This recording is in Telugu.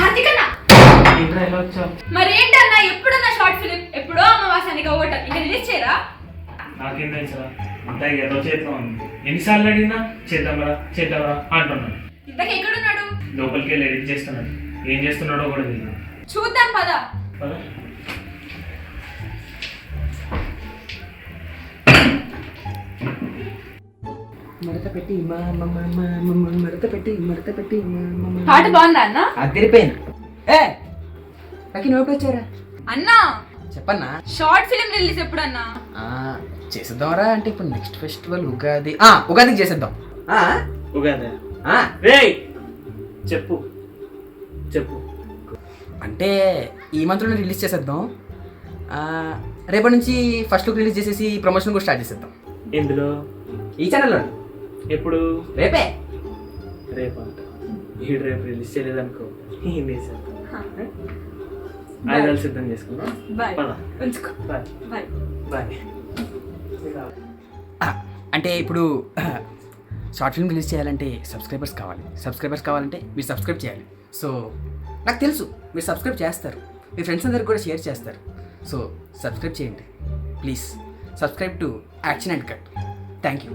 కార్తీకన్న ఏంట్రా ఎలా వచ్చావు? మరి ఏంటన్నా ఎప్పుడన్నా షార్ట్ ఫిలిం ఎప్పుడో అమావాస్యానికి ఒకటి ఇంకా రిలీజ్ చేయరా? నాకేం తెలుసురా, అంతా ఏదో చేద్దాం ఉంది. ఎన్నిసార్లు అడిగినా చేద్దాంరా అంటున్నాడు. ఇంతకు ఎక్కడున్నాడు? లోపలికి వెళ్ళి ఎడిట్ చేస్తున్నాడు. ఏం చేస్తున్నాడో కూడా తెలియదు. చూద్దాం పద. పద. మడత పెట్టి పాట బాగుందా అన్న? అదిరిపోయింది. నాకు నోటి వచ్చారా అన్నా చెప్పన్నా? షార్ట్ ఫిలిం రిలీజ్ ఎప్పుడన్నా? చేసేద్దాంరా. అంటే ఇప్పుడు నెక్స్ట్ ఫెస్టివల్ ఉగాది. ఉగాదికి చేసేద్దాం. ఉగాది రేయ్ చెప్పు చెప్పు. అంటే ఈ మంత్లోనే రిలీజ్ చేసేద్దాం. రేపటి నుంచి ఫస్ట్ లుక్ రిలీజ్ చేసేసి ప్రమోషన్ కూడా స్టార్ట్ చేసేద్దాం. ఎందులో? ఈ ఛానల్లో. ఎప్పుడు? రేపే. రేపా? ఈడు రేపు రిలీజ్ చేయలేదనుకో ఏం చేశాను. ఆయుధాలు సిద్ధం చేసుకున్నా. బాయ్. పద. ఉంచుకో. Bye bye. బాయ్. అంటే ఇప్పుడు షార్ట్ ఫిల్మ్ రిలీజ్ చేయాలంటే సబ్స్క్రైబర్స్ కావాలంటే మీరు సబ్స్క్రైబ్ చేయాలి. సో నాకు తెలుసు మీరు సబ్స్క్రైబ్ చేస్తారు, మీ ఫ్రెండ్స్ అందరికి కూడా షేర్ చేస్తారు. సో సబ్స్క్రైబ్ చేయండి please. Subscribe to action and cut. Thank you.